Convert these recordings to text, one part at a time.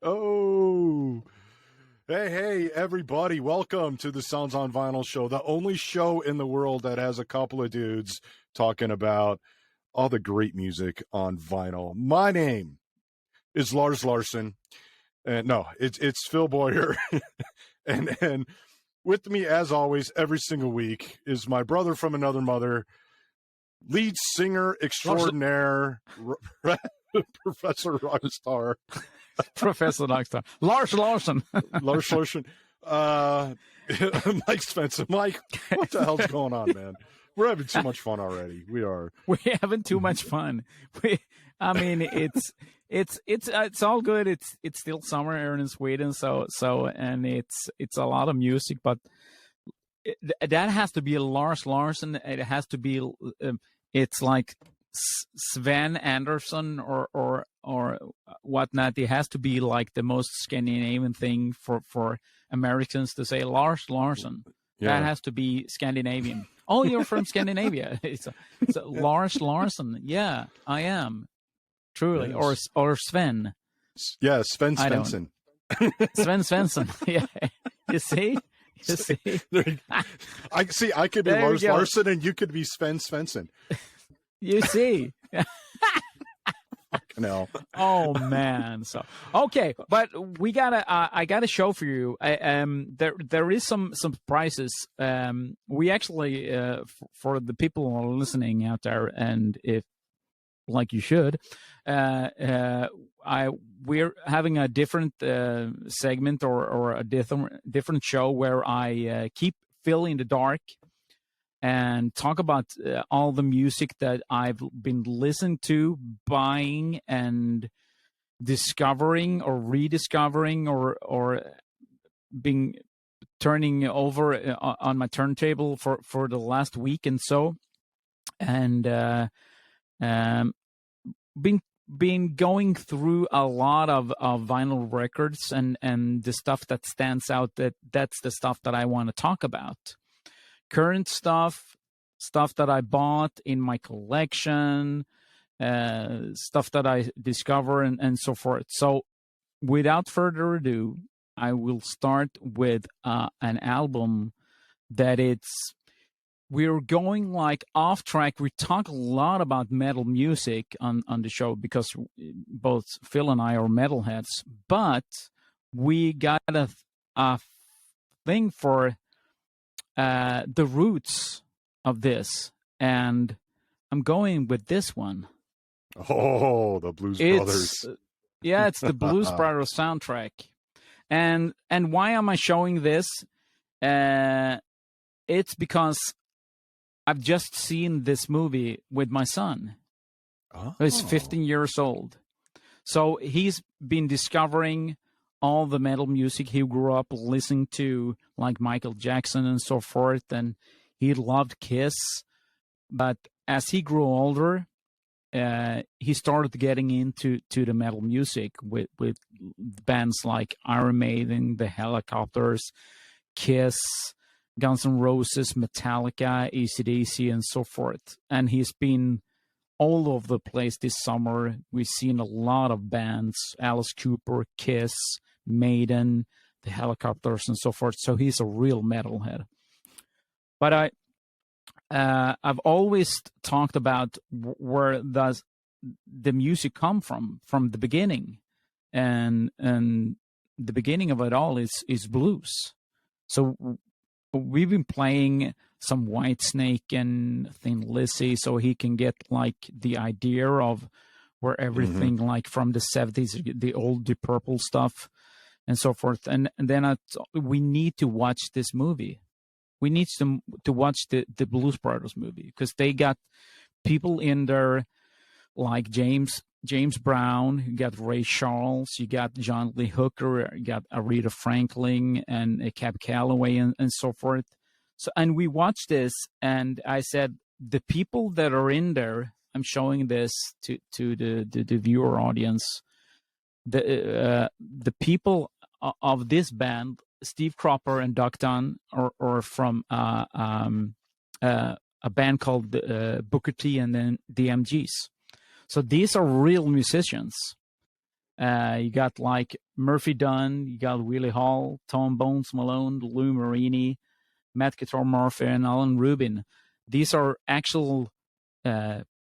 Oh, hey, everybody. Welcome to the Sounds on Vinyl show, the only show in the world that has a couple of dudes talking about all the great music on vinyl. My name is Lars Larson. And no, it's Phil Boyer. and with me, as always, every single week is my brother from another mother, lead singer extraordinaire, Professor Rockstar. Professor Rockstar. Lars Larson. Lars Larson. Mike Spencer. Mike, what the hell's going on, man? We're having too much fun already. We are. We're having too much fun. It's all good. It's still summer here in Sweden, and it's a lot of music, but that has to be Lars Larson. It has to be. It's like Sven Andersson or whatnot. It has to be like the most Scandinavian thing for Americans to say Lars Larson. Yeah. That has to be Scandinavian. Oh, you're from Scandinavia. It's a Lars Larson. Yeah, I am. Truly. Yes. Or Sven. Yeah, Sven Svensson. Sven Svensson. Yeah. You see? I could be Lars Larson and you could be Sven Svensson. You see? No. Oh man. So okay, but we gotta. I got a show for you. There is some prizes. We actually for the people who are listening out there, and if like you should, we're having a different segment or a different show where I keep Phil in the dark and talk about all the music that I've been listening to, buying, and discovering or rediscovering or being turning over on my turntable for the last week and so, and been going through a lot of vinyl records and the stuff that stands out. That's the stuff that I want to talk about. Current stuff that I bought in my collection, stuff that I discover and so forth. So without further ado, I will start with an album that we're going like off track. We talk a lot about metal music on the show because both Phil and I are metalheads, but we got a thing for the roots of this, and I'm going with this one. Oh, the Blues Brothers. Yeah, it's the Blues Brothers soundtrack. And why am I showing this? It's because I've just seen this movie with my son. Oh. He's 15 years old. So he's been discovering all the metal music he grew up listening to, like Michael Jackson and so forth, and he loved Kiss. But as he grew older, he started getting into the metal music with bands like Iron Maiden, the Helicopters, Kiss, Guns N' Roses, Metallica, AC/DC, and so forth. And he's been all over the place this summer. We've seen a lot of bands: Alice Cooper, Kiss, Maiden, the Helicopters, and so forth. So he's a real metalhead. But I've always talked about where does the music come from the beginning, and the beginning of it all is blues. So we've been playing some Whitesnake and Thin Lizzy so he can get like the idea of where everything like from the 70s, the old Deep Purple stuff and so forth. And then we need to watch this movie. We need to watch the Blues Brothers movie because they got people in there like James Brown, you got Ray Charles, you got John Lee Hooker, you got Aretha Franklin and Cab Calloway and so forth. So, and we watched this, and I said, the people that are in there, I'm showing this to the viewer audience, the people of this band, Steve Cropper and Duck Dunn, are from a band called Booker T and then the MGs. So these are real musicians. You got like Murphy Dunn, you got Willie Hall, Tom Bones Malone, Lou Marini, Matt Guitar Murphy, and Alan Rubin. These are actual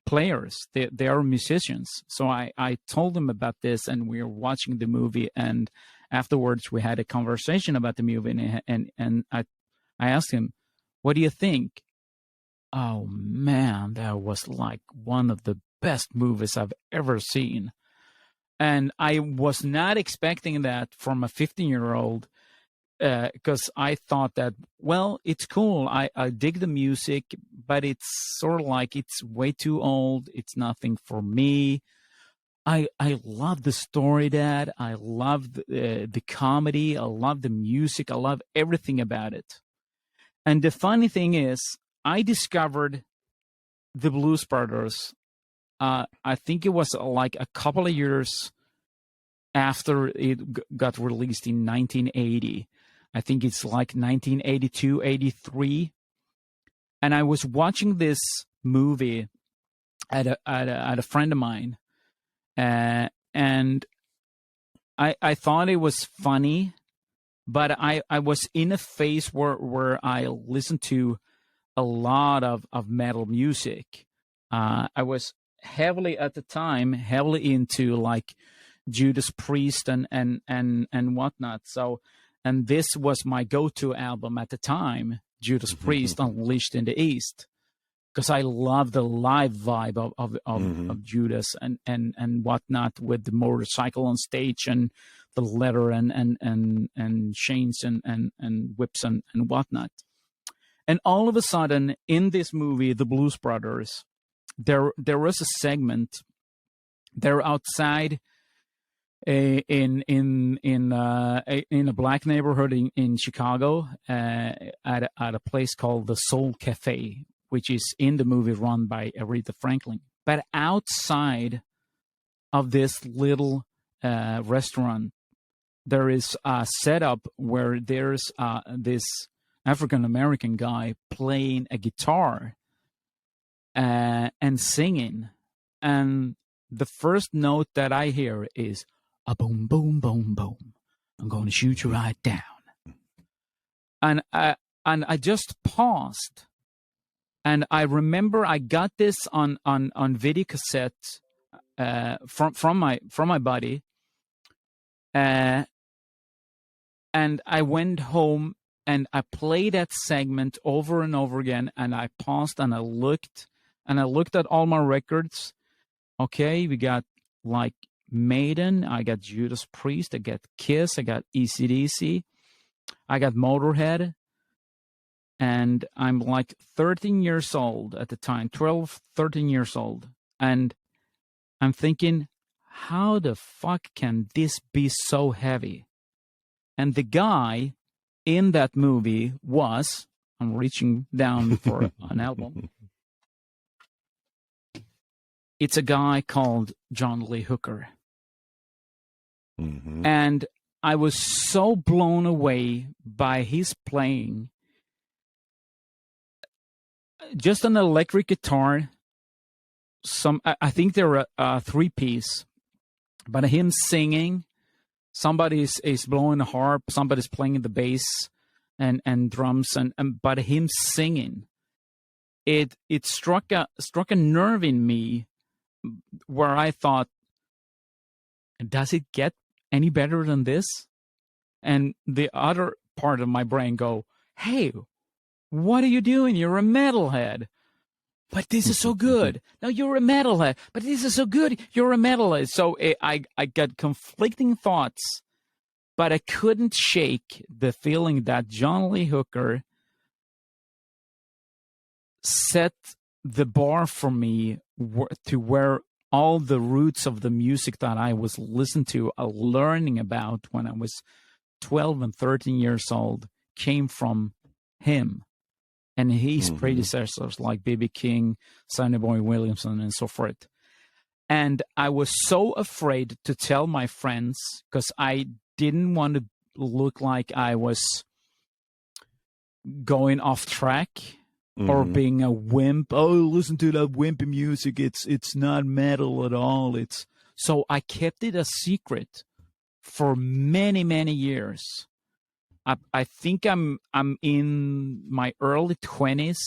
players. They are musicians. So I told them about this, and we were watching the movie, and afterwards we had a conversation about the movie, and I asked him, what do you think? Oh man, that was like one of the best movies I've ever seen. And I was not expecting that from a 15-year-old, because I thought that, well, it's cool. I dig the music, but it's sort of like it's way too old. It's nothing for me. I love the story, Dad. I love the comedy. I love the music. I love everything about it. And the funny thing is, I discovered the Blues Brothers. I think it was like a couple of years after it got released in 1980. I think it's like 1982, 83. And I was watching this movie at a friend of mine. And I thought it was funny, but I was in a phase where I listened to a lot of metal music. I was heavily into like Judas Priest and whatnot. So, and this was my go-to album at the time, Judas Priest, Unleashed in the East, because I love the live vibe of Judas and whatnot, with the motorcycle on stage and the leather and chains and whips and whatnot. And all of a sudden, in this movie, The Blues Brothers, there was a segment. They're outside in a black neighborhood in Chicago, at a place called the Soul Cafe, which is in the movie run by Aretha Franklin. But outside of this little restaurant, there is a setup where there's this African-American guy playing a guitar and singing. And the first note that I hear is a boom, boom, boom, boom. I'm going to shoot you right down. And I just paused. And I remember I got this on video cassette from my buddy. And I went home and I played that segment over and over again. And I paused and I looked at all my records. Okay, we got like Maiden, I got Judas Priest, I got Kiss, I got AC/DC, I got Motorhead. And I'm like 13 years old at the time, 12, 13 years old. And I'm thinking, how the fuck can this be so heavy? And the guy in that movie was, I'm reaching down for an album. It's a guy called John Lee Hooker. And I was so blown away by his playing. Just an electric guitar. I think they're a three-piece, but him singing, somebody is blowing a harp, somebody's playing the bass and drums, but him singing, it struck a nerve in me where I thought, does it get any better than this? And the other part of my brain go, hey, what are you doing? You're a metalhead. But this is so good. No, you're a metalhead. But this is so good. You're a metalhead. So I got conflicting thoughts, but I couldn't shake the feeling that John Lee Hooker set the bar for me to where all the roots of the music that I was listening to, learning about when I was 12 and 13 years old, came from him and his predecessors like B.B. King, Sonny Boy Williamson, and so forth. And I was so afraid to tell my friends because I didn't want to look like I was going off track or being a wimp. Oh, listen to that wimpy music. It's not metal at all. It's So I kept it a secret for many, many years. I think I'm in my early 20s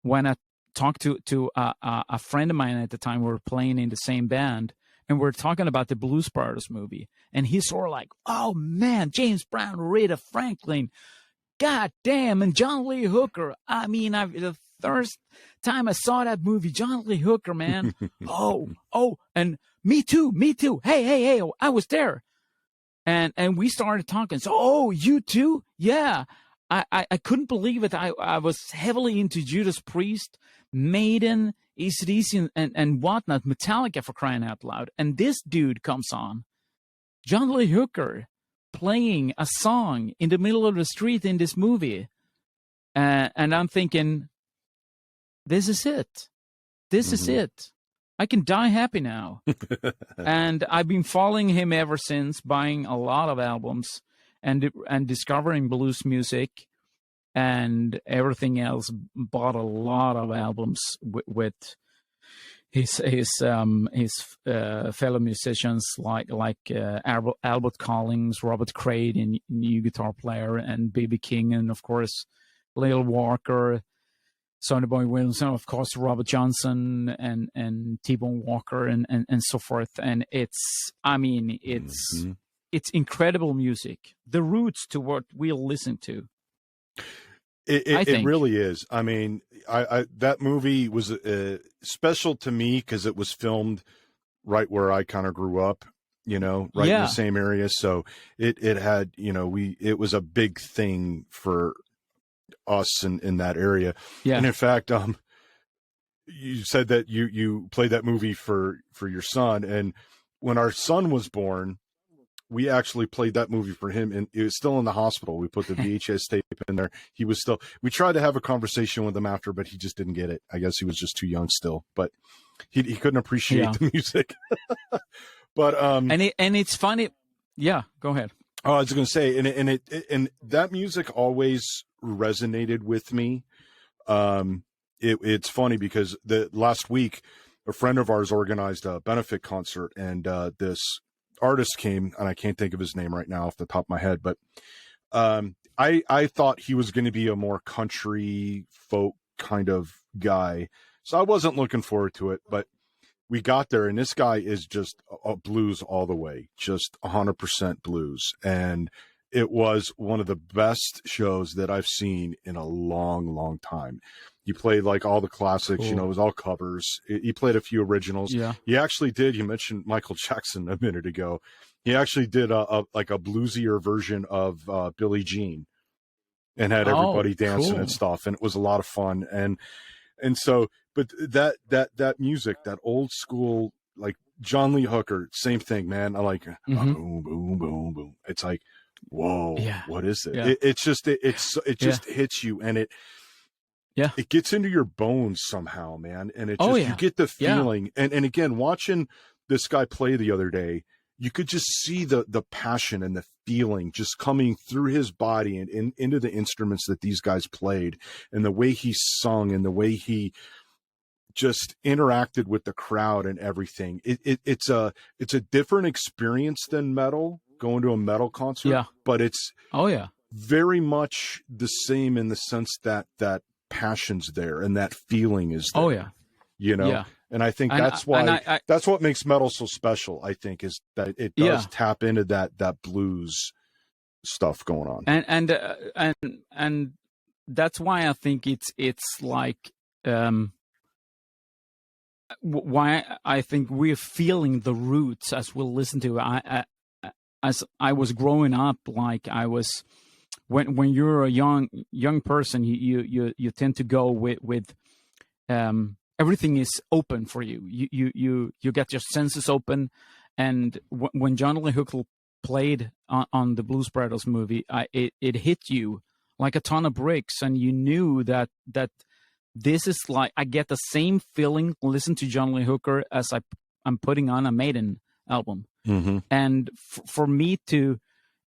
when I talked to a friend of mine at the time. We were playing in the same band, and we are talking about the Blues Brothers movie. And he's sort of like, oh, man, James Brown, Rita Franklin, God damn, and John Lee Hooker. I mean, the first time I saw that movie, John Lee Hooker, man. oh, and me too. Hey, I was there. And we started talking. So, oh, you too? Yeah. I couldn't believe it. I was heavily into Judas Priest, Maiden, AC/DC, and whatnot, Metallica, for crying out loud. And this dude comes on, John Lee Hooker, playing a song in the middle of the street in this movie. And I'm thinking, this is it. This is it. I can die happy now. And I've been following him ever since, buying a lot of albums and discovering blues music and everything else. Bought a lot of albums with his fellow musicians like Albert Collins, Robert Craig, and new guitar player, and B.B. King, and of course Little Walker, Sonny Boy Williams, and of course Robert Johnson and T-Bone Walker and so forth. And it's incredible music. The roots to what we'll listen to. It really is. I mean, I that movie was special to me because it was filmed right where I kind of grew up, in the same area. So it had, it was a big thing for us in that area. Yeah. And in fact, you said that you played that movie for your son, and when our son was born, we actually played that movie for him, and it was still in the hospital. We put the VHS tape in there. We tried to have a conversation with him after, but he just didn't get it. I guess he was just too young still, but he couldn't appreciate the music. But and it's funny. Yeah, go ahead. Oh, I was going to say, and that music always resonated with me. It's funny because the last week, a friend of ours organized a benefit concert, and this artist came, and I can't think of his name right now off the top of my head, but I thought he was going to be a more country folk kind of guy, so I wasn't looking forward to it. But we got there, and this guy is just a blues all the way, just 100% blues. And it was one of the best shows that I've seen in a long, long time. He played like all the classics, cool. It was all covers. He played a few originals. Yeah. He actually did. You mentioned Michael Jackson a minute ago. He actually did a bluesier version of Billie Jean, and had everybody dancing and stuff. And it was a lot of fun. And so, but that music, that old school, like John Lee Hooker, same thing, man. I like boom, boom, boom, boom. It's like, whoa, what is it? Yeah. It just hits you, and it gets into your bones somehow, man. And it just, you get the feeling. And again, watching this guy play the other day, you could just see the passion and the feeling just coming through his body and into the instruments that these guys played, and the way he sung and the way he just interacted with the crowd and everything. It's a different experience than metal, going to a metal concert, but it's very much the same in the sense that passion's there and that feeling is there. And I think that's why that's what makes metal so special, I think, is that it does tap into that blues stuff going on. And that's why I think it's like why I think we're feeling the roots as we'll listen to. As I was growing up, like I was, when you're a young person, you tend to go with everything is open for you. You get your senses open, and when John Lee Hooker played on the Blues Brothers movie, it hit you like a ton of bricks, and you knew that this is like, I get the same feeling listen to John Lee Hooker as I'm putting on a Maiden album. Mm-hmm. And for me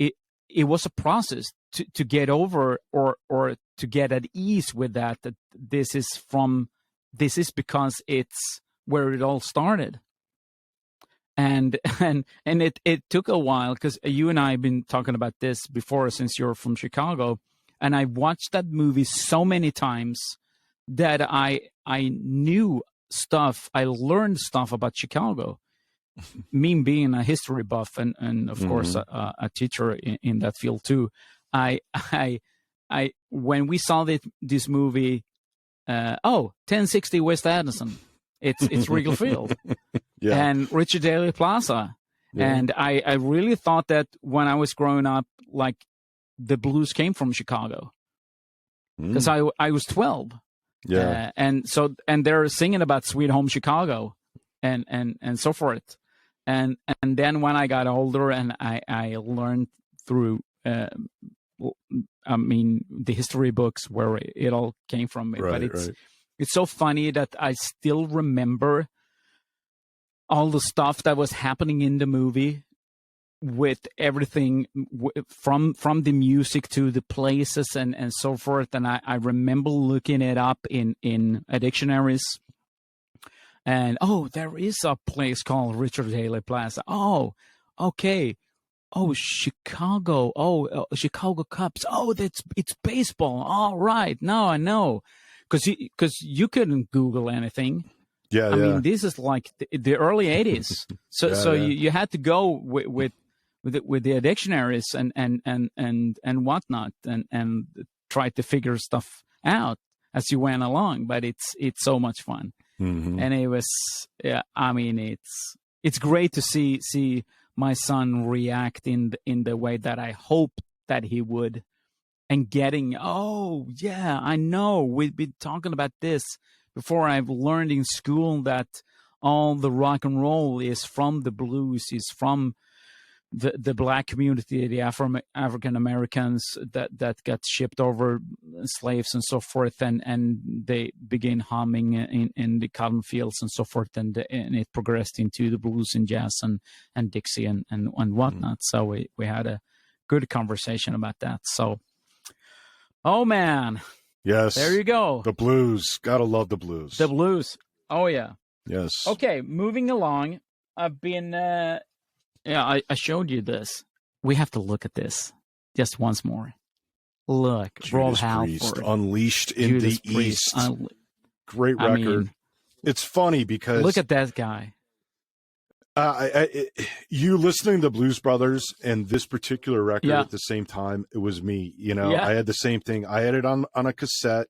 it was a process to get over or to get at ease with that this is because it's where it all started. and it took a while, because you and I have been talking about this before, since you're from Chicago, and I watched that movie so many times that I knew stuff. I learned stuff about Chicago. Me being a history buff and of course a teacher in that field too. I when we saw this movie, 1060 West Addison, it's Regal Field, and Richard Daley Plaza, and I really thought that when I was growing up, like, the blues came from Chicago, because I was 12, and they're singing about Sweet Home Chicago, and so forth. And then when I got older and I learned through, the history books where it all came from. But it's so funny that I still remember all the stuff that was happening in the movie, with everything from the music to the places and so forth. And I remember looking it up in dictionaries. And, there is a place called Richard Daley Plaza. Oh, okay. Oh, Chicago. Oh, Chicago Cubs. Oh, it's baseball. All right. Now I know. Because you couldn't Google anything. I mean, this is like the early 80s. So you had to go with the dictionaries and whatnot, and try to figure stuff out as you went along. But it's so much fun. And it was, it's great to see my son react in the way that I hoped that he would, and getting, I know we've been talking about this before. I've learned in school that all the rock and roll is from the blues, is from the black community, the African Americans that got shipped over, slaves and so forth, and they began humming in the cotton fields and so forth, and it progressed into the blues and jazz and Dixie and whatnot. So we had a good conversation about that. So, oh man, yes, there you go. The blues, gotta love the blues. The blues. Oh yeah. Yes. Okay, moving along. I've been. I showed you this. We have to look at this just once more. Look, Rob Halford, Unleashed in the East. Great record. It's funny because look at that guy. You listening to Blues Brothers and this particular record at the same time, it was me. I had the same thing. I had it on a cassette,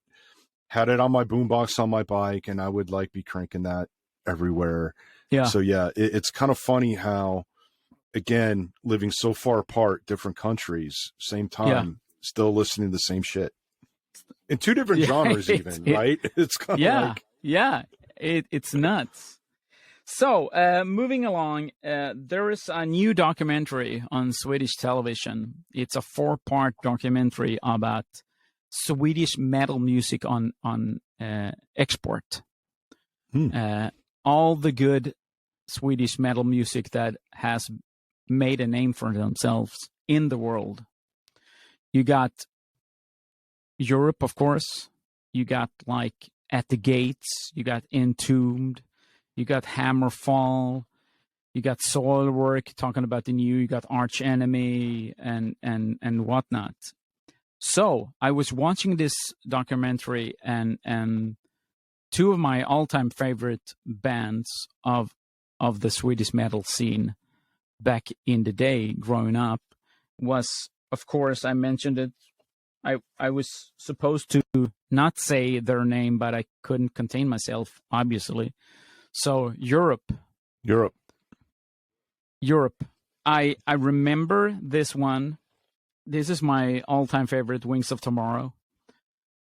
had it on my boombox on my bike, and I would be cranking that everywhere. Yeah. So it's kind of funny how, again, living so far apart, different countries, same time, still listening to the same shit in two different genres, right? It's kind of it's nuts. So moving along, there is a new documentary on Swedish television. It's a 4-part documentary about Swedish metal music on export. All the good Swedish metal music that has made a name for themselves in the world. You got Europe, of course. You got At the Gates. You got Entombed. You got Hammerfall. You got Soilwork, talking about the new. You got Arch Enemy and whatnot. So I was watching this documentary, and two of my all-time favorite bands of the Swedish metal scene back in the day, growing up, was, of course, I mentioned it. I was supposed to not say their name, but I couldn't contain myself, obviously. So Europe. I remember this one. This is my all-time favorite, Wings of Tomorrow.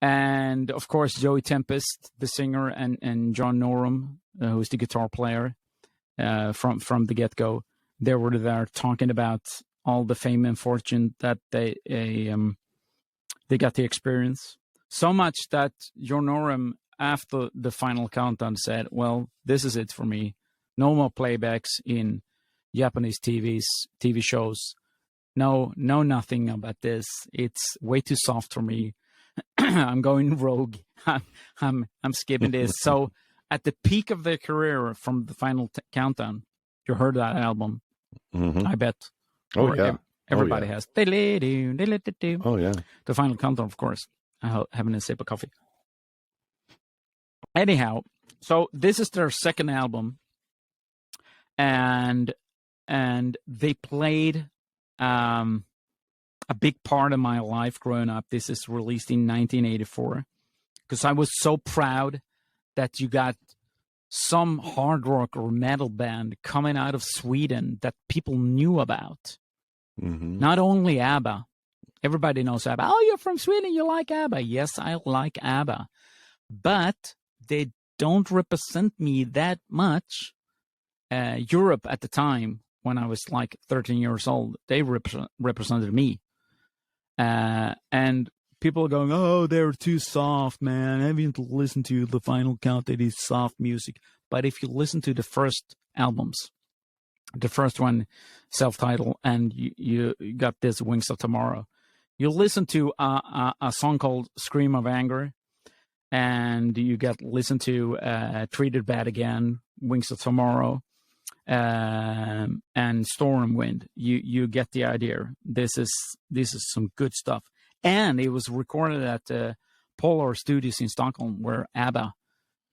And, of course, Joey Tempest, the singer, and John Norum, who's the guitar player, from the get-go. They were there talking about all the fame and fortune that they got to experience. So much that John Norum, after the final countdown, said, well, this is it for me. No more playbacks in Japanese TV shows. No, nothing about this. It's way too soft for me. I'm going rogue. I'm skipping this. So at the peak of their career, from the final countdown, You heard that album, I bet. Oh, yeah. Everybody has. Oh, yeah. The Final Countdown, of course. Having a sip of coffee. Anyhow, so this is their second album, and they played a big part of my life growing up. This is released in 1984, because I was so proud that you got some hard rock or metal band coming out of Sweden that people knew about. Not only ABBA. Everybody knows ABBA. Oh, you're from Sweden, you like ABBA. Yes, I like ABBA. But they don't represent me that much. Europe at the time, when I was like 13 years old, they represented me. And people are going, oh, they're too soft, man. I haven't listened to the Final Count. It is soft music. But if you listen to the first albums, the first one, self-titled, and you got this Wings of Tomorrow, you listen to a song called Scream of Anger, and you listen to Treated Bad Again, Wings of Tomorrow, and Storm Wind. You get the idea. This is some good stuff. And it was recorded at Polar Studios in Stockholm, where ABBA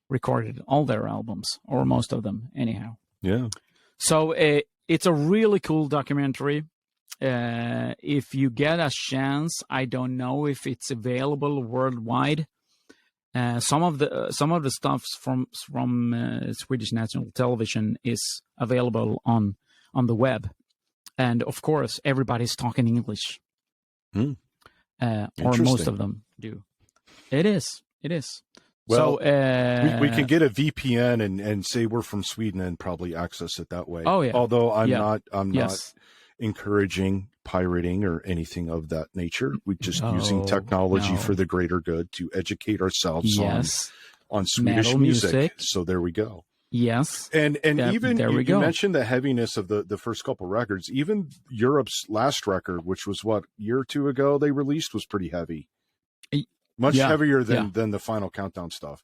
recorded all their albums, or most of them, anyhow. Yeah. So it's a really cool documentary. If you get a chance, I don't know if it's available worldwide. Some of the stuff from Swedish National Television is available on the web, and of course, everybody's talking English. Or most of them do. It is. Well, so we can get a VPN and say we're from Sweden and probably access it that way. Oh yeah. Although I'm not encouraging pirating or anything of that nature. We're just using technology for the greater good to educate ourselves on Swedish music. So there we go. Yes. And even you mentioned the heaviness of the first couple records. Even Europe's last record, which was what, year or two ago they released, was pretty heavy. Much heavier than the Final Countdown stuff.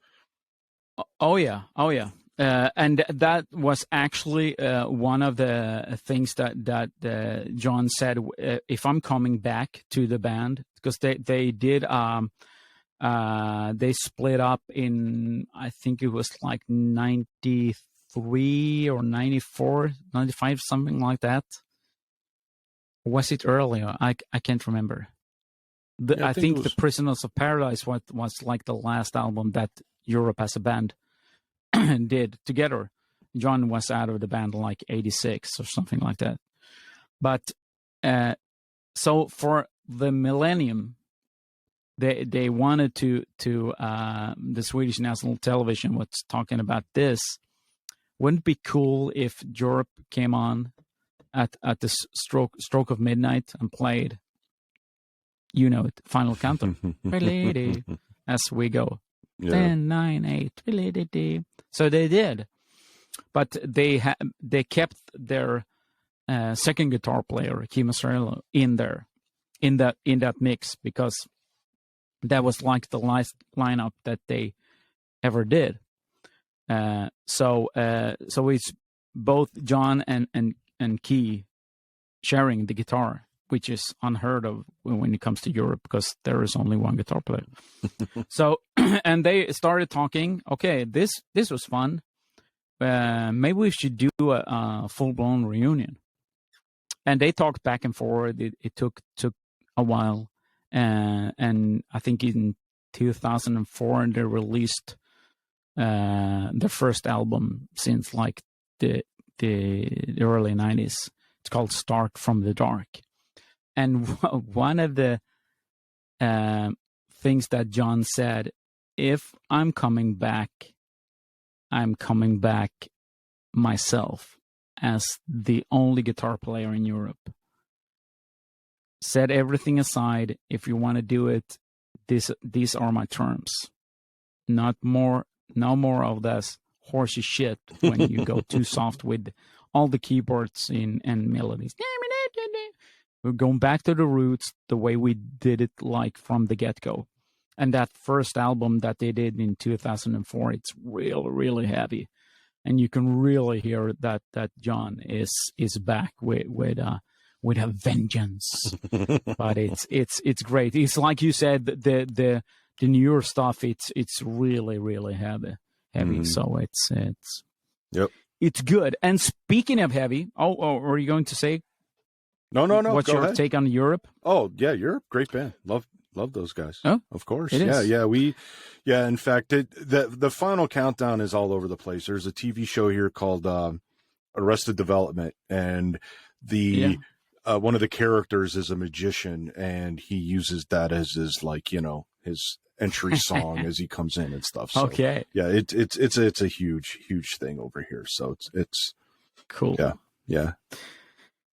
Oh yeah. And that was actually one of the things that John said. If I'm coming back to the band, because they did they split up in, I think it was like 93 or 94, 95, something like that. Was it earlier? I can't remember. I think The Prisoners of Paradise was like the last album that Europe as a band did together. John was out of the band like 86 or something like that. But so for the millennium, they wanted to the Swedish National Television was talking about this. Wouldn't it be cool if Europe came on at the stroke of midnight and played, Final Countdown as we go. 10, 9, 8. So they did, but they kept their second guitar player, Kim Mazzarello, in there, in that mix, because that was like the last lineup that they ever did. So it's both John and Key sharing the guitar, which is unheard of when it comes to Europe, because there is only one guitar player. So, and they started talking. Okay, this was fun. Maybe we should do a full-blown reunion. And they talked back and forth. It took a while, and I think in 2004 they released their first album since like the early 90s. It's called Start from the Dark. And one of the things that John said, if I'm coming back myself as the only guitar player in Europe. Set everything aside. If you want to do it, these are my terms. No more of this horsey shit when you go too soft with all the keyboards and melodies. We're going back to the roots, the way we did it, like from the get-go. And that first album that they did in 2004, it's really, really heavy. and you can really hear that John is back with a vengeance. But it's great. It's like you said, the newer stuff. It's really really heavy. So it's good. And speaking of heavy, are you going to say? No. What's your take on Europe? Oh yeah, Europe, great band. Love those guys. Oh, of course. It is. Yeah. In fact, the final countdown is all over the place. There's a TV show here called Arrested Development, and one of the characters is a magician, and he uses that as his his entry song as he comes in and stuff. So, okay. Yeah, it's a huge thing over here. So it's cool. Yeah.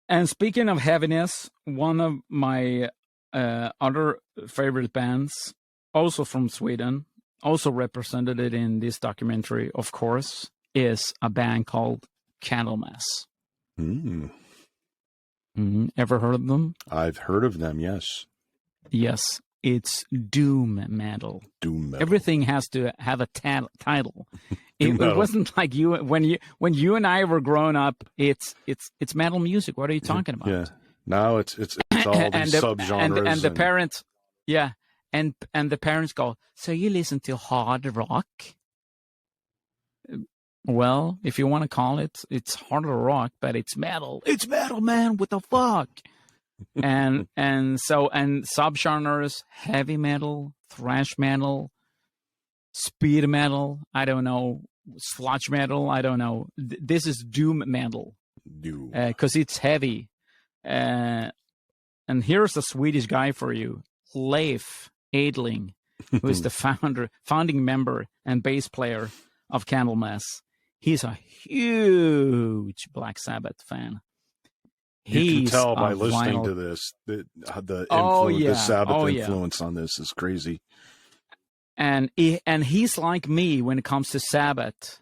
And speaking of heaviness, one of my other favorite bands, also from Sweden, also represented it in this documentary, of course, is a band called Candlemass. Ever heard of them? I've heard of them, yes. Yes, it's doom metal. Doom metal. Everything has to have a title. It wasn't like when you and I were growing up. It's metal music. What are you talking about? Yeah. Now it's all these subgenres and the parents, and the parents go, so you listen to hard rock? Well, if you want to call it, it's harder rock, but it's metal. It's metal, man. What the fuck? and subgenres: heavy metal, thrash metal, speed metal. I don't know, sludge metal. I don't know. This is doom metal, because it's heavy. And here's a Swedish guy for you, Leif Edling, who is the founding member and bass player of Candlemass. He's a huge Black Sabbath fan. You can tell by listening to this the the Sabbath influence on this is crazy. And he's like me when it comes to Sabbath.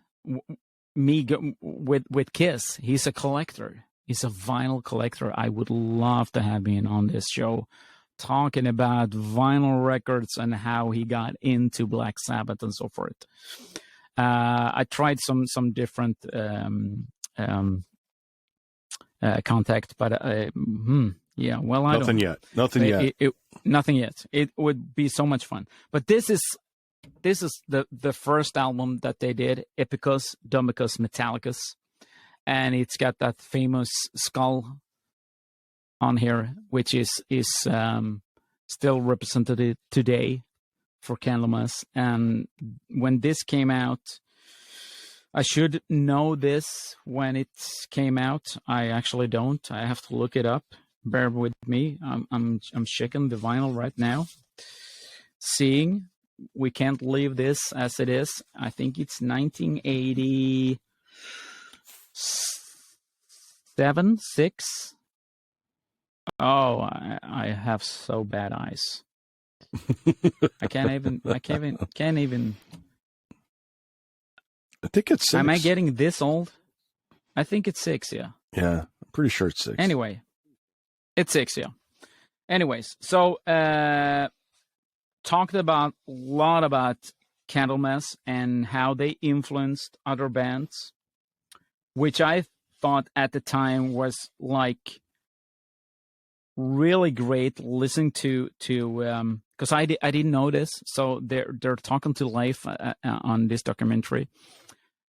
With Kiss, he's a collector. He's a vinyl collector. I would love to have him on this show, talking about vinyl records and how he got into Black Sabbath and so forth. I tried some different contact, but well, I nothing don't. Yet. Nothing yet. It would be so much fun. But this is the first album that they did, Epicus, Domicus, Metallicus, and it's got that famous skull on here, which is still represented today for Candlemass. And when this came out, I should know this when it came out. I actually don't. I have to look it up. Bear with me. I'm checking the vinyl right now. Seeing, we can't leave this as it is. I think it's 1987, 6. Oh, I have so bad eyes. I can't even. I think it's 6. Am I getting this old? I think it's 6. Yeah. Yeah, I'm pretty sure it's 6. Anyway, it's 6. Yeah. Anyways, so talked a lot about Candlemass and how they influenced other bands, which I thought at the time was like really great listening to because I didn't know this. So they're talking to Leif on this documentary,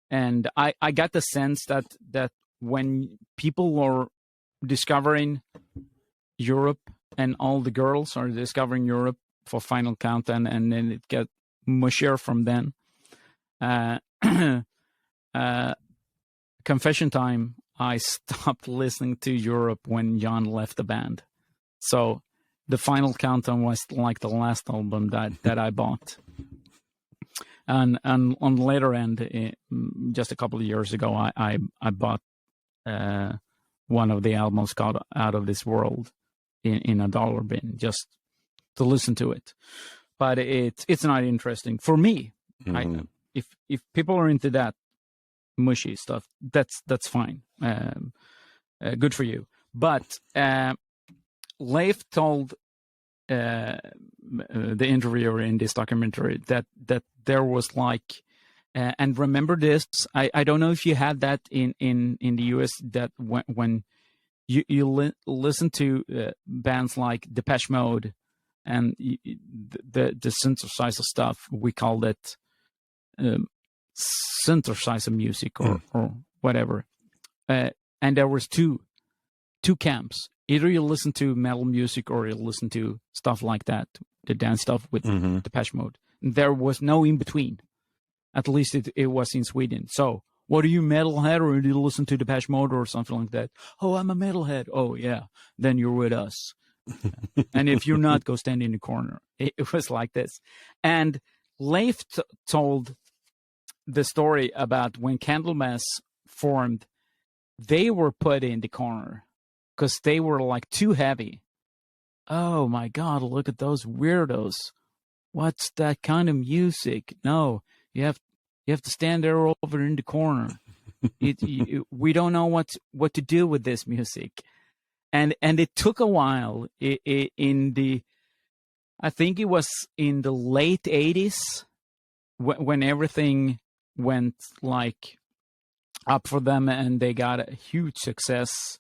and I got the sense that when people were discovering Europe and all the girls are discovering Europe for Final Countdown, and then it got mushier from then. Confession time, I stopped listening to Europe when John left the band. So the Final Countdown was like the last album that I bought. And on the later end, just a couple of years ago, I bought one of the albums called Out of This World in a dollar bin just to listen to it. But it's not interesting for me. Mm-hmm. If people are into that mushy stuff, that's fine. Good for you. But Leif told the interviewer in this documentary that there was like and remember this. I don't know if you had that in the US, that when you listen to bands like Depeche Mode and the synthesizer stuff, we called it synthesizer music or whatever. And there was two camps. Either you listen to metal music or you listen to stuff like that, the dance stuff with Depeche Mode. There was no in between. At least it was in Sweden. So, what are you, metalhead, or do you listen to Depeche Mode or something like that? Oh, I'm a metalhead. Oh, yeah. Then you're with us. And if you're not, go stand in the corner. It was like this. And Leif told the story about when Candlemass formed, they were put in the corner because they were like too heavy. Oh my God, look at those weirdos. What's that kind of music? No, you have to stand there over in the corner. We don't know what to do with this music. And it took a while I think it was in the late 80s when everything went like up for them and they got a huge success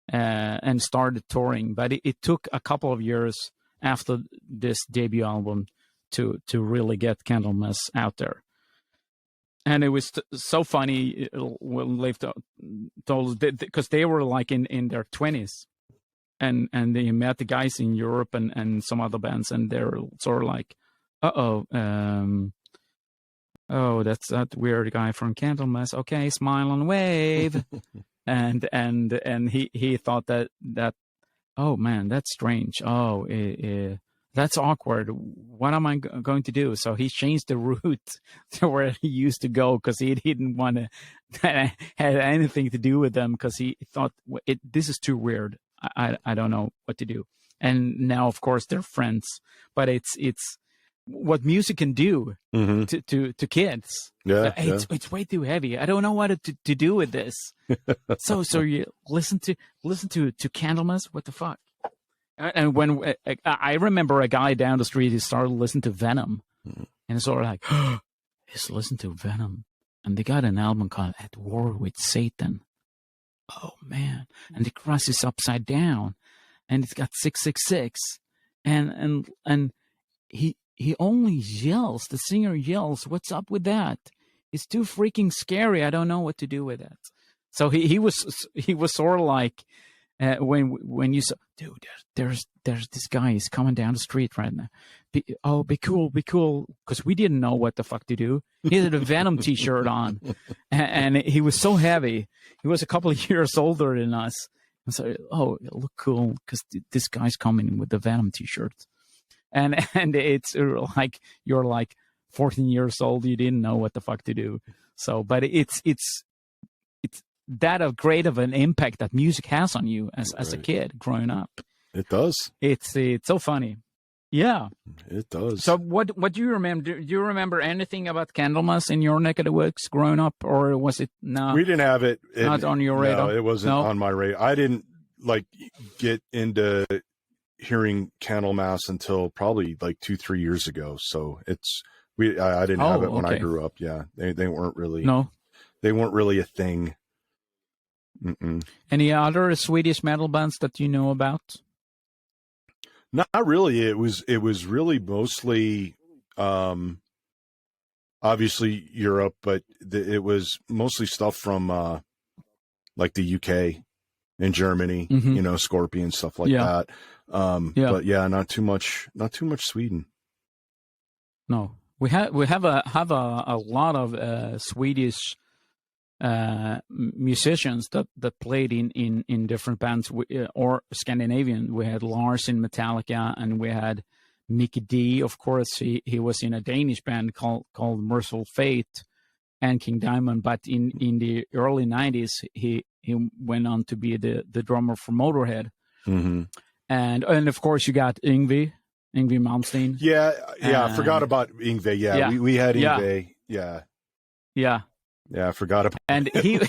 and started touring. But it took a couple of years after this debut album to really get Candlemass out there. And it was so funny when Leif told, because they were like in their 20s. And they met the guys in Europe and some other bands, and they're sort of like, oh, that's that weird guy from Candlemass. Okay, smile and wave. and he thought that oh man, that's strange. Oh, that's awkward. What am I going to do? So he changed the route to where he used to go because he didn't want to have anything to do with them because he thought this is too weird. I don't know what to do. And now, of course, they're friends. But it's what music can do to kids. Yeah, it's way too heavy. I don't know what to do with this. so you listen to Candlemass. What the fuck? And when I remember a guy down the street who started listening to Venom, and it's sort of like, he's listening to Venom, and they got an album called "At War with Satan." Oh man! And the cross is upside down, and it's got 666, and he only yells. The singer yells. What's up with that? It's too freaking scary. I don't know what to do with that. So he was sort of like when you saw, dude, there's this guy. He's coming down the street right now. Be cool, because we didn't know what the fuck to do. He had a Venom T-shirt on, and he was so heavy. He was a couple of years older than us. And so, it looked cool because this guy's coming with the Venom T-shirt, and it's like you're like 14 years old. You didn't know what the fuck to do. So, but it's that a great of an impact that music has on you as a kid growing up. It does. It's so funny. Yeah, it does. So what do you remember? Do you remember anything about Candlemass in your neck of the woods growing up, or was it not? We didn't have it. Not on your radar. No, it wasn't on my radar. I didn't get into hearing Candlemass until probably like 2-3 years ago. So I didn't have it when I grew up. Yeah, they weren't really. No, they weren't really a thing. Any other Swedish metal bands that you know about? Not really. It was really mostly, obviously Europe, but it was mostly stuff from like the UK and Germany. Scorpion, stuff like that. But yeah, not too much Sweden. No, we have a lot of Swedish musicians that played in different bands or Scandinavian. We had Lars in Metallica, and we had Mickey D. Of course, he was in a Danish band called Merciful Fate and King Diamond. But in the early 90s, he went on to be the drummer for Motorhead. And of course, you got Yngwie Malmsteen. Yeah, I forgot about Yngwie. Yeah, we had Yngwie. Yeah, I forgot about. And he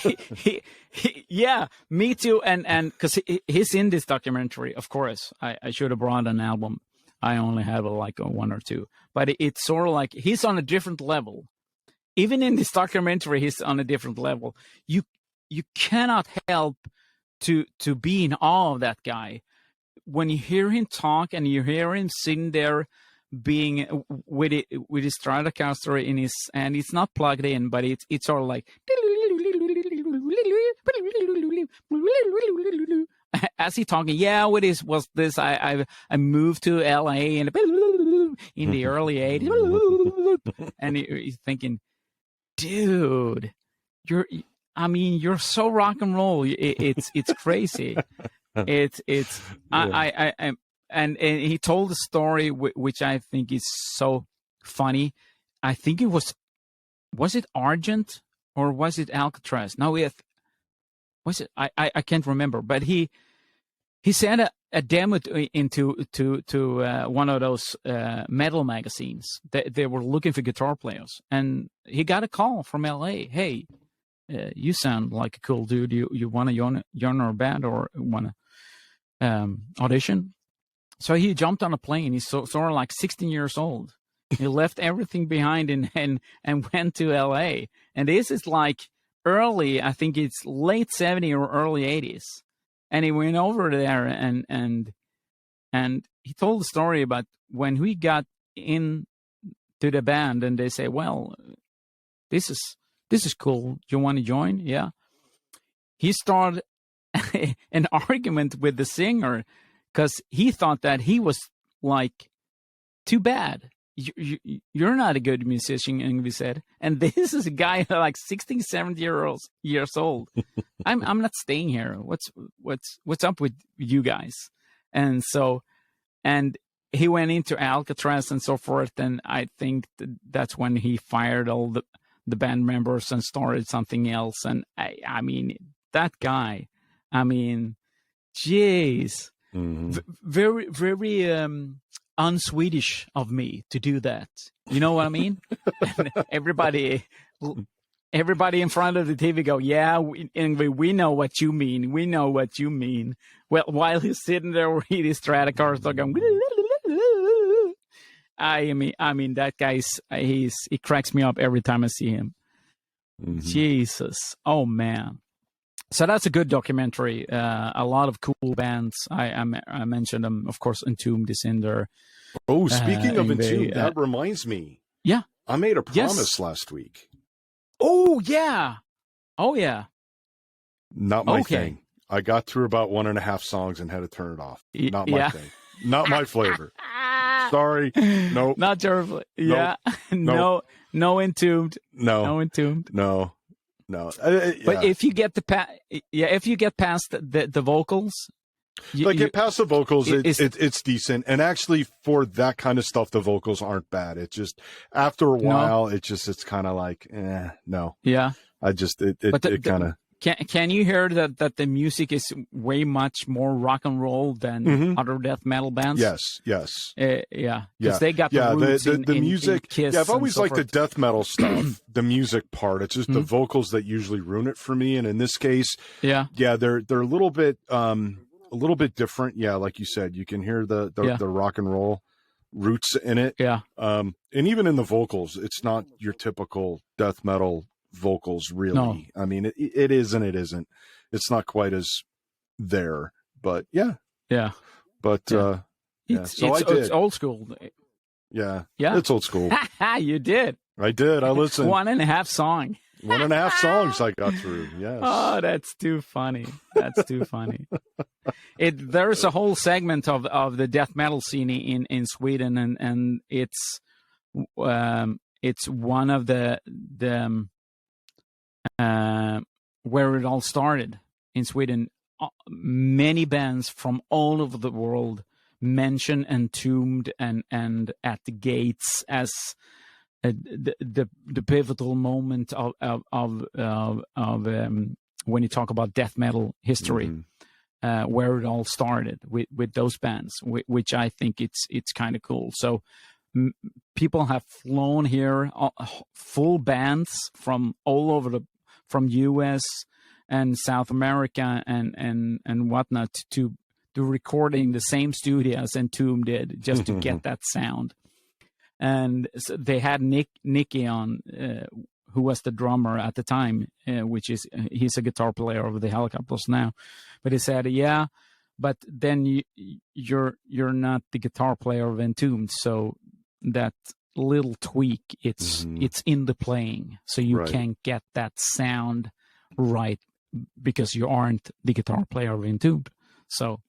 yeah, me too. And because he's in this documentary, of course, I should have brought an album. I only have like one or two, but it's sort of like he's on a different level. even in this documentary, he's on a different level. You cannot help to be in awe of that guy when you hear him talk and you hear him sitting there being with his Stratocaster in his, and it's not plugged in, but it's sort of like as he talking. Yeah, what is was this? I moved to LA in the early '80s, and he's thinking, dude, you're so rock and roll. It's crazy. And he told a story which I think is so funny. I think it was it Argent or was it Alcatraz? No, was it? I can't remember. But he sent a demo into one of those metal magazines. They were looking for guitar players, and he got a call from LA. Hey, you sound like a cool dude. You want to join our band or want to audition? So he jumped on a plane. He's sort of like 16 years old. He left everything behind and went to LA. And this is like early, I think it's late 70s or early 80s. And he went over there and he told the story about when we got in to the band and they say, well, this is cool. Do you want to join? Yeah. He started an argument with the singer because he thought that he was like, too bad. You're not a good musician, Yngwie said. And this is a guy like 16, 17 years old. I'm not staying here. What's up with you guys? And he went into Alcatraz and so forth. And I think that's when he fired all the band members and started something else. And I mean, that guy, I mean, jeez. Mm-hmm. Very, very un-Swedish of me to do that. You know what I mean? everybody in front of the TV go, yeah, we know what you mean. We know what you mean. Well, while he's sitting there with his Stratocaster going, I mean, that guy's he cracks me up every time I see him. Mm-hmm. Jesus, oh man. So that's a good documentary. A lot of cool bands. I mentioned them, of course. Entombed is in there. Oh, speaking of Entombed, that reminds me. Yeah, I made a promise last week. Oh yeah, oh yeah. Not my thing. I got through about 1.5 songs and had to turn it off. Not my thing. Not my flavor. Sorry. Nope. Not your flavor. Nope. Yeah. No Entombed. No Entombed. No. Yeah. But if you get past the vocals, get past the vocals, it's decent. And actually, for that kind of stuff, the vocals aren't bad. It's just after a while, it's kind of like, no. Yeah. I just it kind of. Can you hear that the music is way much more rock and roll than other death metal bands? Yes. Yeah. Because they got the roots the music. In Kiss. Yeah, I've always liked the death metal stuff, the music part. It's just the vocals that usually ruin it for me. And in this case, they're a little bit different. Yeah, like you said, you can hear the rock and roll roots in it. Yeah. And even in the vocals, it's not your typical death metal vocals, really. No. I mean, it is and it isn't. It's not quite as there, but yeah. But so it's old school. Yeah, it's old school. You did. I did. I listened. 1.5 song. 1.5 songs I got through. Yes. Oh, that's too funny. That's too funny. There's a whole segment of the death metal scene in Sweden, and it's one of the where it all started in Sweden. Many bands from all over the world mention Entombed and At the Gates as the pivotal moment of when you talk about death metal history, where it all started with those bands, which I think it's kind of cool. So people have flown here, full bands from all over from US and South America and whatnot to recording the same studio as Entombed did, just to get that sound. And so they had Nicky on, who was the drummer at the time, which is he's a guitar player of the Helicopters now, but he said, yeah, but then you're not the guitar player of Entombed, so that little tweak, it's in the playing, so you can't get that sound right because you aren't the guitar player of Entombed. So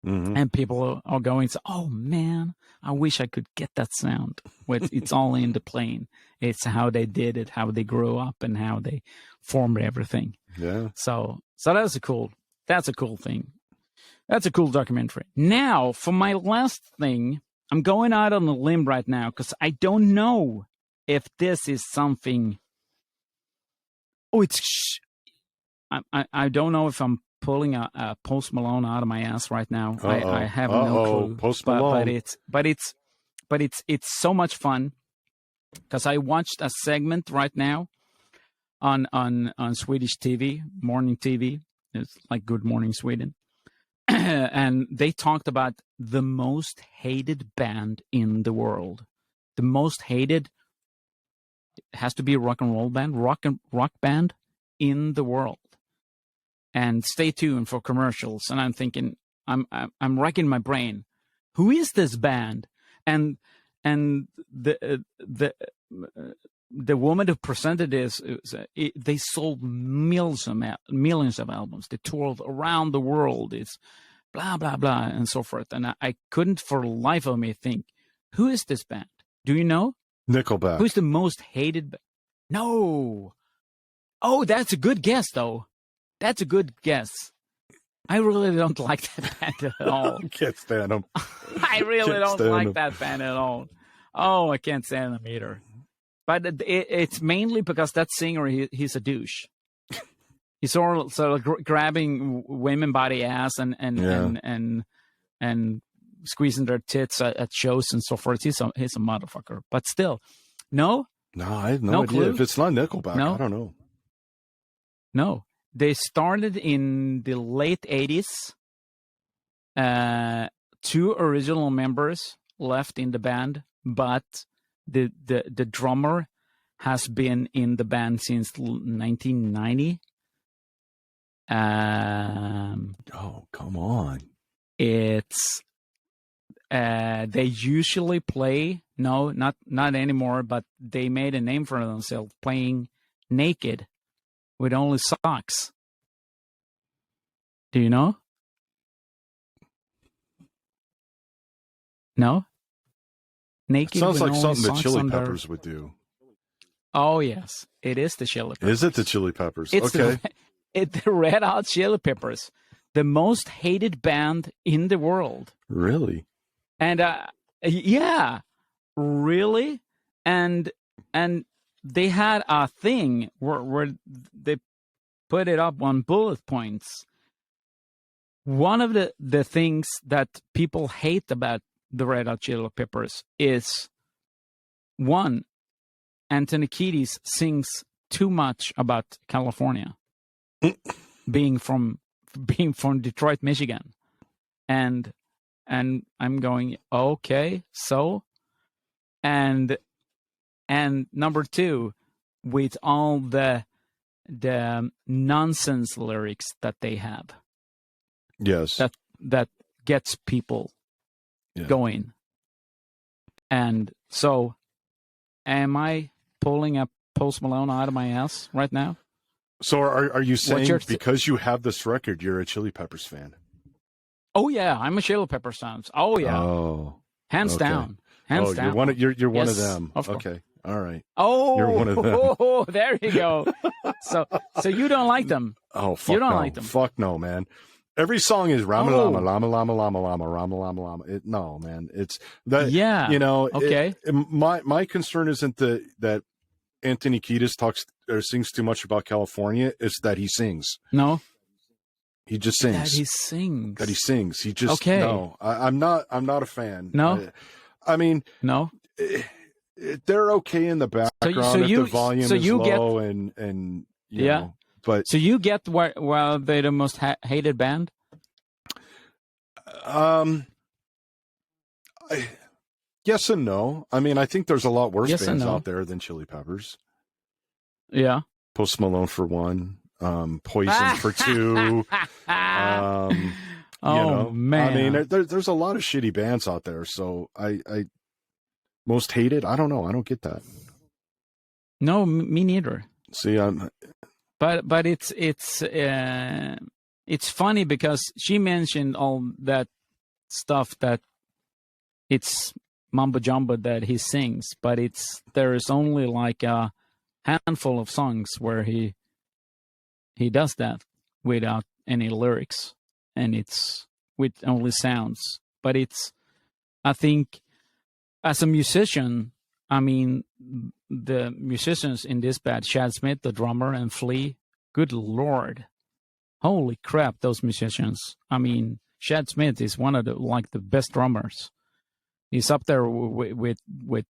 and people are going, oh man, I wish I could get that sound. It's all in the playing. It's how they did it, how they grew up, and how they formed everything. Yeah. So that's a cool thing. That's a cool documentary. Now, for my last thing, I'm going out on a limb right now because I don't know if this is something. Oh, I don't know if I'm pulling a Post Malone out of my ass right now. I have no clue. Post Malone. But it's so much fun because I watched a segment right now on Swedish TV, morning TV. It's like Good Morning Sweden. And they talked about the most hated band in the world. The most hated, it has to be a rock and roll band, rock band in the world. And stay tuned for commercials. And I'm thinking, I'm racking my brain. Who is this band? And the woman who presented this, they sold millions of albums. They toured around the world. It's blah blah blah and so forth. And I couldn't for the life of me think, who is this band? Do you know? Nickelback. Who's the most hated? No. Oh, that's a good guess, though. That's a good guess. I really don't like that band at all. Can't stand them. I really don't like that band at all. Oh, I can't stand them either. But it's mainly because that singer, he's a douche. He's sort of grabbing women by the ass and squeezing their tits at shows and so forth. He's a motherfucker. But still, no. No, I have no idea. Clue. If it's not Nickelback, I don't know. No. They started in the late 80s. 2 original members left in the band, but the drummer has been in the band since 1990. Oh, come on. It's they usually play, no, not anymore, but they made a name for themselves playing naked with only socks. Do you know? No? Naked. It sounds like something the Chili Peppers would do. Oh, yes. It is the Chili Peppers. Is it the Chili Peppers? It's okay. It's the Red Hot Chili Peppers, the most hated band in the world. Really? And yeah, really. And they had a thing where they put it up on bullet points. One of the things that people hate about the Red Hot Chili Peppers is, one, Anthony Kiedis sings too much about California, being from Detroit, Michigan, and I'm going, okay, so, and number 2, with all the nonsense lyrics that they have, yes, that gets people going, and so, am I pulling a Post Malone out of my ass right now? So are you saying because you have this record, you're a Chili Peppers fan? Oh yeah, I'm a Chili Peppers fan. Oh yeah. Oh, hands down. Hands down. You're one of them. Okay. All right. Oh, you're one of them. Oh, there you go. So you don't like them? Oh, fuck, you don't no. like them? Fuck no, man. Every song is Rama Lama Lama Lama Lama Lama Rama Lama Lama. No, man. It's that. Yeah. You know. Okay. My concern isn't that Anthony Kiedis talks or sings too much about California. It's that he sings. No. He just sings. That he sings. He just. Okay. No, I'm not a fan. No. I mean. No. They're okay in the background if the volume is low and you know, but so you get why they're the most hated band. Yes and no. I mean, I think there's a lot worse bands out there than Chili Peppers. Yeah. Post Malone for one. Poison for two. Man. I mean, there's a lot of shitty bands out there. So I most hated. I don't know. I don't get that. No, me neither. See, but it's funny because she mentioned all that stuff that it's mumbo jumbo that he sings, but there is only like a handful of songs where he does that without any lyrics, and it's with only sounds. But I think, as a musician, I mean, the musicians in this band, Chad Smith, the drummer, and Flea, good Lord. Holy crap, those musicians. I mean, Chad Smith is one of the best drummers. He's up there with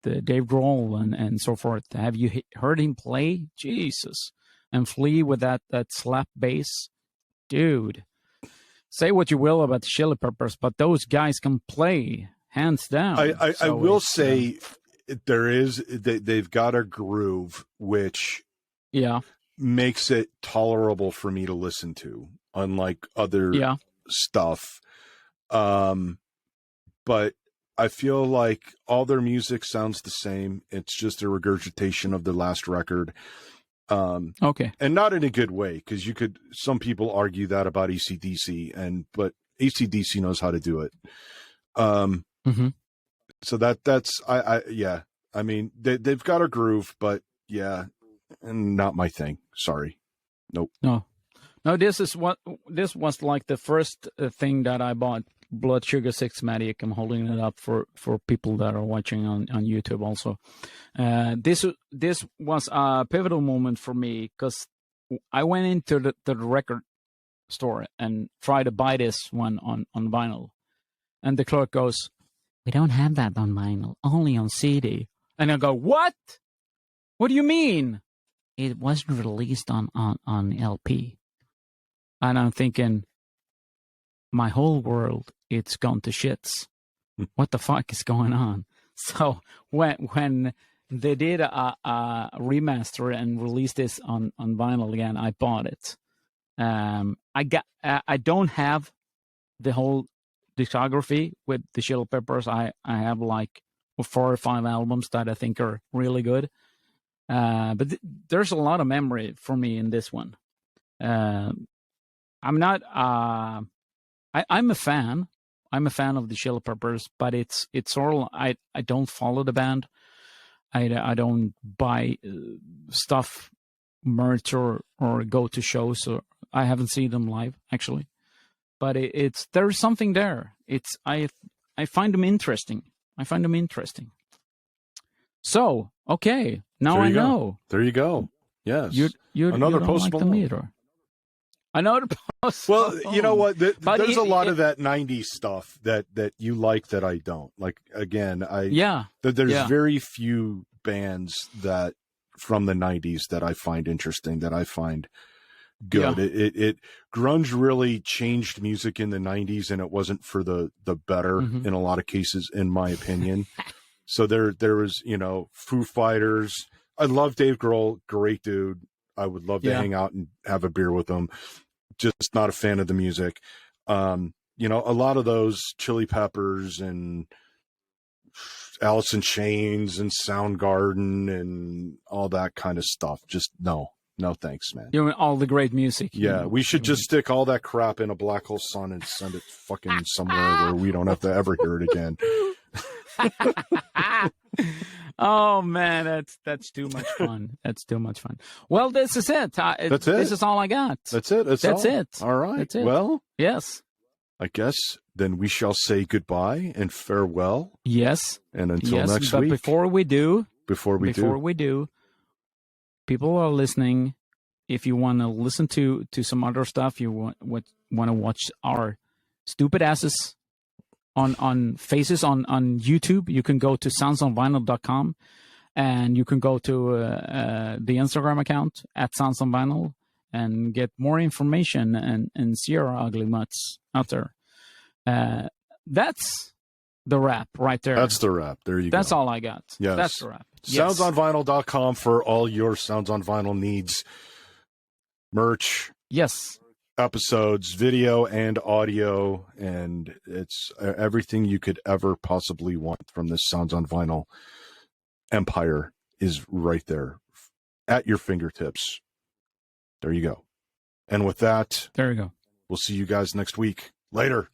Dave Grohl and so forth. Have you heard him play? Jesus. And Flea with that slap bass. Dude. Say what you will about the Chili Peppers, but those guys can play, hands down. I will say they've got a groove which makes it tolerable for me to listen to, unlike other stuff. But I feel like all their music sounds the same. It's just a regurgitation of the last record. Okay. And not in a good way, because some people argue that about AC/DC, but AC/DC knows how to do it. So that's I mean, they've got a groove, but and not my thing. Sorry. Nope. No, this was like the first thing that I bought. Blood Sugar Six-Matic. I'm holding it up for people that are watching on YouTube also. This was a pivotal moment for me because I went into the record store and tried to buy this one on vinyl. And the clerk goes, "We don't have that on vinyl, only on CD." And I go, "What? What do you mean?" "It wasn't released on LP." And I'm thinking, my whole world, it's gone to shits. What the fuck is going on? So when they did a remaster and released this on vinyl again, I bought it. I don't have the whole discography with the Chili Peppers. I have like 4 or 5 albums that I think are really good. But there's a lot of memory for me in this one. I'm not. I'm a fan. I'm a fan of the Chili Peppers, but it's all I don't follow the band. I don't buy stuff, merch, or go to shows. Or I haven't seen them live actually, but there's something there. I find them interesting. So okay, now I know. There you go. Yes, you another don't Post like Malone. them either. Another Post Well, Malone. You know what? There's a lot of that 90s stuff that you like that I don't. Like, again, there's very few bands that from the 90s that I find interesting, that I find good. It grunge really changed music in the 90s, and it wasn't for the better in a lot of cases, in my opinion. So there was, Foo Fighters. I love Dave Grohl, great dude. I would love to hang out and have a beer with him. Just not a fan of the music. A lot of those Chili Peppers and Alice in Chains and Soundgarden and all that kind of stuff. Just no thanks, man. You know, all the great music. Yeah, we should just stick all that crap in a black hole sun and send it fucking somewhere where we don't have to ever hear it again. Oh man, that's too much fun. That's too much fun. Well, this is it. That's it. This is all I got. That's it. That's it. All right. That's it. Well, yes. I guess then we shall say goodbye and farewell. Yes. And until next week. But before we do, people are listening. If you want to listen to some other stuff, you want to watch our stupid asses on faces on YouTube, you can go to soundsonvinyl.com, and you can go to the Instagram account at soundsonvinyl and get more information and see our ugly mutts out there. That's the wrap right there. That's the wrap. There you go. That's all I got. Yes. That's the wrap. Soundsonvinyl.com for all your Sounds on Vinyl needs. Merch. Yes. Episodes, video and audio, and it's everything you could ever possibly want from this Sounds on Vinyl empire is right there at your fingertips. There you go. And with that, there you go. We'll see you guys next week. Later.